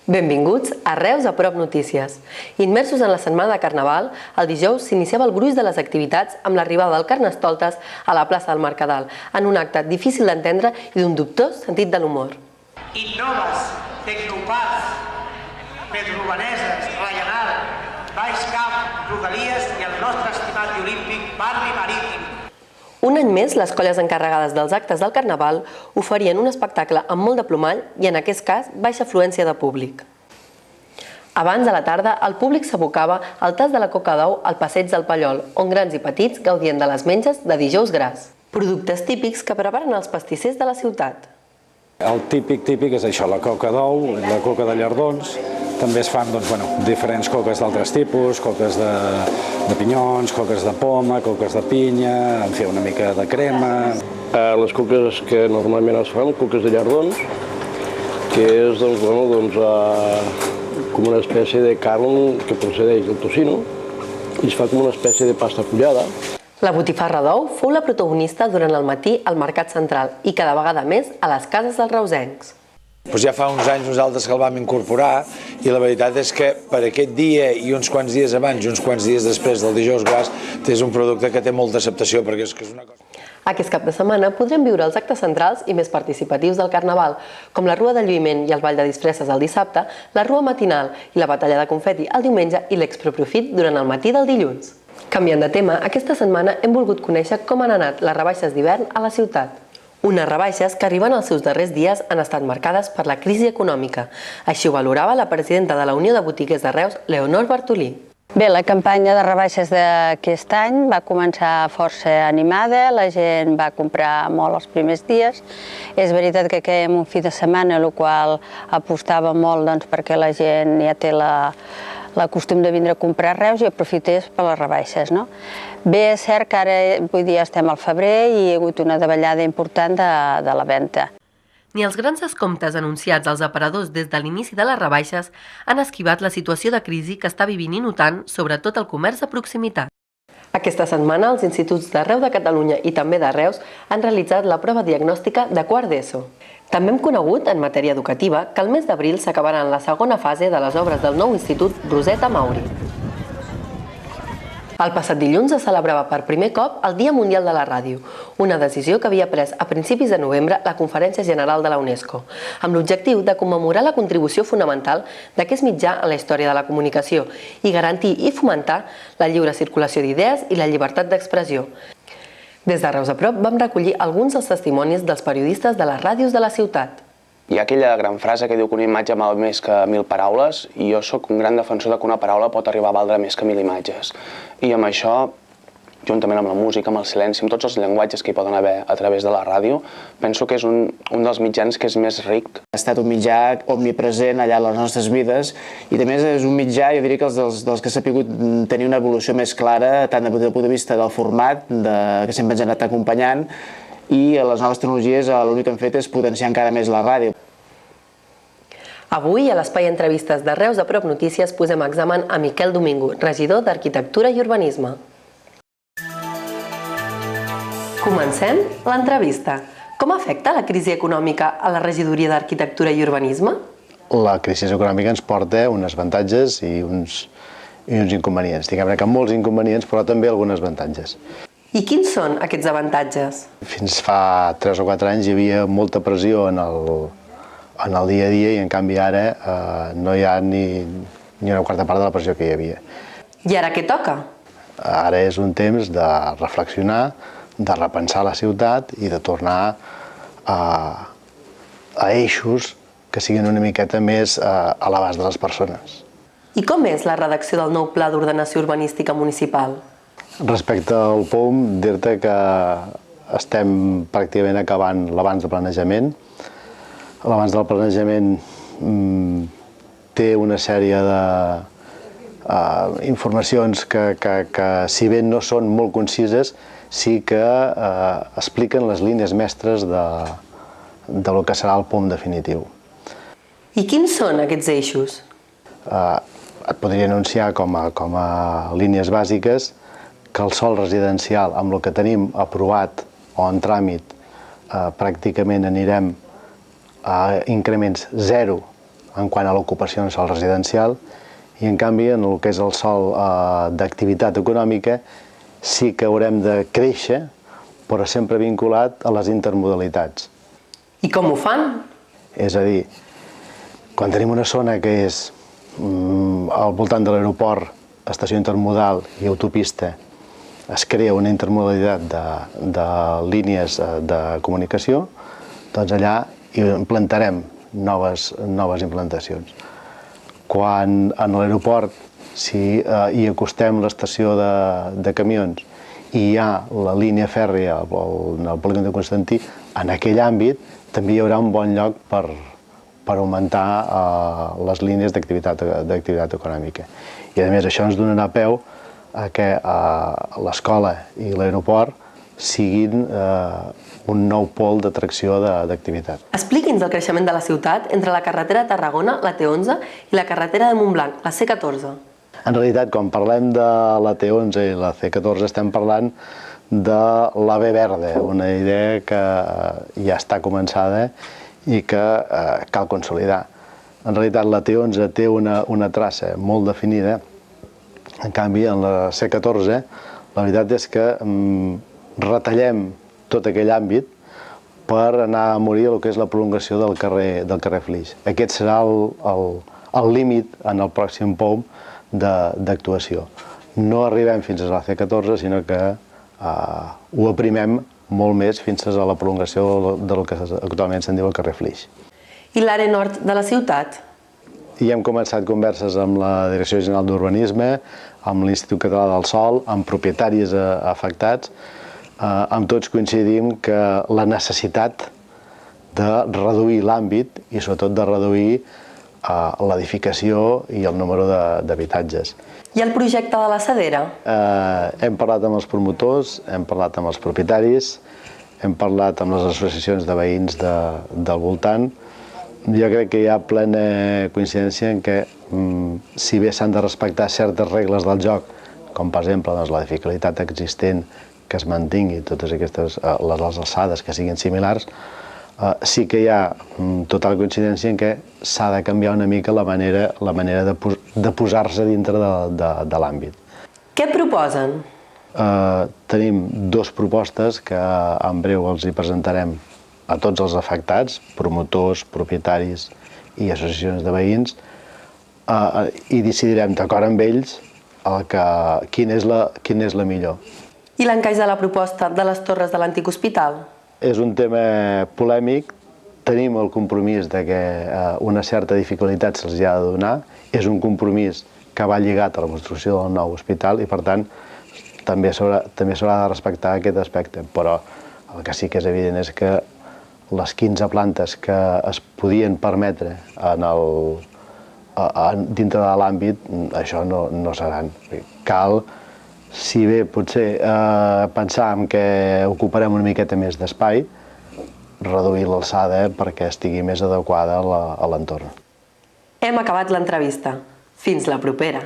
Benvinguts a Reus a prop notícies. Immersos en la setmana de Carnaval, el dijous s'iniciava el gruix de les activitats amb l'arribada del Carnestoltes a la plaça del Mercadal, en un acte difícil d'entendre i d'un dubtós sentit de l'humor. Innoves, Tecnoparc, Pedrobaneses, Rayanar, Baix Camp, Rodalies i el nostre estimat i olímpic barri marítim. Un any més, les colles encarregades dels actes del Carnaval oferien un espectacle amb molt de plomall i, en aquest cas, baixa afluència de públic. Abans de la tarda, el públic s'abocava al tas de la coca d'ou al passeig del Pallol, on grans i petits gaudien de les menges de dijous gras. Productes típics que preparen els pastissers de la ciutat. El típic és això, la coca d'ou, la coca de llardons. També es fan diferents coques d'altres tipus, coques de pinyons, coques de poma, coques de pinya, en fi, una mica de crema. Les coques que normalment es fan, coques de llardons, que és com una espècie de carn que procedeix del tocino i es fa com una espècie de pasta fullada. La botifarra d'ou fou la protagonista durant el matí al Mercat Central i cada vegada més a les cases dels reusencs. Ja fa uns anys nosaltres que el vam incorporar i la veritat és que per aquest dia i uns quants dies abans i uns quants dies després del dijous gras és un producte que té molta acceptació perquè és una cosa... Aquest cap de setmana podrem viure els actes centrals i més participatius del Carnaval, com la rua de lluïment i el ball de disfresses el dissabte, la rua matinal i la batalla de confeti el diumenge i l'exproprofit durant el matí del dilluns. Canviant de tema, aquesta setmana hem volgut conèixer com han anat les rebaixes d'hivern a la ciutat. Unes rebaixes que arriben als seus darrers dies han estat marcades per la crisi econòmica. Així ho valorava la presidenta de la Unió de Botiguers de Reus, Leonor Bartolí. Bé, la campanya de rebaixes d'aquest any va començar força animada, la gent va comprar molt els primers dies. És veritat que quedem un fi de setmana, el qual apostava molt perquè la gent ja té la costum de vindre a comprar a Reus i aprofités per les rebaixes. Bé, és cert que ara, avui dia estem al febrer i hi ha hagut una davallada important de la venda. Ni els grans descomptes anunciats als aparadors des de l'inici de les rebaixes han esquivat la situació de crisi que està vivint i notant, sobretot el comerç de proximitat. Aquesta setmana, els instituts d'arreu de Catalunya i també de Reus han realitzat la prova diagnòstica de quart d'ESO. També hem conegut, en matèria educativa, que el mes d'abril s'acabarà la segona fase de les obres del nou Institut Roseta Mauri. El passat dilluns es celebrava per primer cop el Dia Mundial de la Ràdio, una decisió que havia pres a principis de novembre la Conferència General de la UNESCO, amb l'objectiu de commemorar la contribució fonamental d'aquest mitjà en la història de la comunicació i garantir i fomentar la lliure circulació d'idees i la llibertat d'expressió. Des de Reus a prop vam recollir alguns dels testimonis dels periodistes de les ràdios de la ciutat. Hi ha aquella gran frase que diu que una imatge val més que 1000 paraules i jo sóc un gran defensor que una paraula pot arribar a valdre més que 1000 imatges. I amb això, juntament amb la música, amb el silenci, amb tots els llenguatges que hi poden haver a través de la ràdio, penso que és un dels mitjans que és més ric. Ha estat un mitjà omnipresent allà a les nostres vides i també és un mitjà, jo diria que dels que s'ha pogut tenir una evolució més clara, tant des del punt de vista del format, que sempre ens ha anat acompanyant, i les noves tecnologies l'únic que han fet és potenciar encara més la ràdio. Avui, a l'Espai Entrevistes de Reus a prop notícies, posem a examen a Miquel Domingo, regidor d'Arquitectura i Urbanisme. Comencem l'entrevista. Com afecta la crisi econòmica a la regidoria d'Arquitectura i Urbanisme? La crisi econòmica ens porta uns avantatges i uns inconvenients. Diguem-ne que molts inconvenients, però també alguns avantatges. I quins són aquests avantatges? Fins fa 3 o 4 anys hi havia molta pressió en el dia a dia i en canvi ara no hi ha ni una quarta part de la pressió que hi havia. I ara què toca? Ara és un temps de reflexionar, de repensar la ciutat i de tornar a eixos que siguin una miqueta més a l'abast de les persones. I com és la redacció del nou Pla d'Ordenació Urbanística Municipal? Respecte al POUM, dir-te que estem pràcticament acabant l'abans de planejament. L'abans del planejament té una sèrie d'informacions que, si bé no són molt concises, sí que expliquen les línies mestres del que serà el POUM definitiu. I quins són aquests eixos? Et podria anunciar com a línies bàsiques que el sòl residencial, amb el que tenim aprovat o en tràmit, pràcticament anirem a increments zero en quant a l'ocupació en sòl residencial, i en canvi en el que és el sòl d'activitat econòmica sí que haurem de créixer, però sempre vinculat a les intermodalitats. I com ho fan? És a dir, quan tenim una zona que és al voltant de l'aeroport, estació intermodal i autopista, es crea una intermodalitat de línies de comunicació, doncs allà implantarem noves implantacions. Quan a l'aeroport, si hi acostem l'estació de camions i hi ha la línia fèrria al polígon de Constantí, en aquell àmbit també hi haurà un bon lloc per augmentar les línies d'activitat econòmica. I a més això ens donarà peu a que l'escola i l'aeroport siguin un nou pol d'atracció d'activitat. Expliqui'ns el creixement de la ciutat entre la carretera de Tarragona, la T11, i la carretera de Montblanc, la C14. En realitat, quan parlem de la T11 i la C14 estem parlant de l'AVE verda, una idea que ja està començada i que cal consolidar. En realitat, la T11 té una traça molt definida, en canvi, en la C14, la veritat és que retallem tot aquell àmbit per anar a morir el que és la prolongació del carrer Flix. Aquest serà el límit en el pròxim POM d'actuació. No arribem fins a la C14, sinó que ho aprimem molt més fins a la prolongació del que actualment se'n diu el carrer Flix. I l'àrea nord de la ciutat? I hem començat converses amb la Direcció General d'Urbanisme, amb l'Institut Català del Sòl, amb propietaris afectats. Amb tots coincidim que la necessitat de reduir l'àmbit i sobretot de reduir l'edificació i el número d'habitatges. I el projecte de la Cedera? Hem parlat amb els promotors, hem parlat amb els propietaris, hem parlat amb les associacions de veïns del voltant. Jo crec que hi ha plena coincidència en que, si bé s'han de respectar certes regles del joc, com per exemple la dificultat existent que es mantingui totes aquestes les alçades que siguin similars, sí que hi ha total coincidència en què s'ha de canviar una mica la manera de posar-se dintre de l'àmbit. Què proposen? Tenim dues propostes que en breu els hi presentarem a tots els afectats, promotors, propietaris i associacions de veïns, i decidirem d'acord amb ells quina és la millor. I l'encaix de la proposta de les torres de l'antic hospital? És un tema polèmic, tenim el compromís que una certa dificultat se'ls ha de donar, és un compromís que va lligat a la construcció del nou hospital i per tant també s'haurà de respectar aquest aspecte, però el que sí que és evident és que les 15 plantes que es podien permetre dintre de l'àmbit, això no seran. Cal, si bé potser pensar que ocuparem una miqueta més d'espai, reduir l'alçada perquè estigui més adequada a l'entorn. Hem acabat l'entrevista. Fins la propera.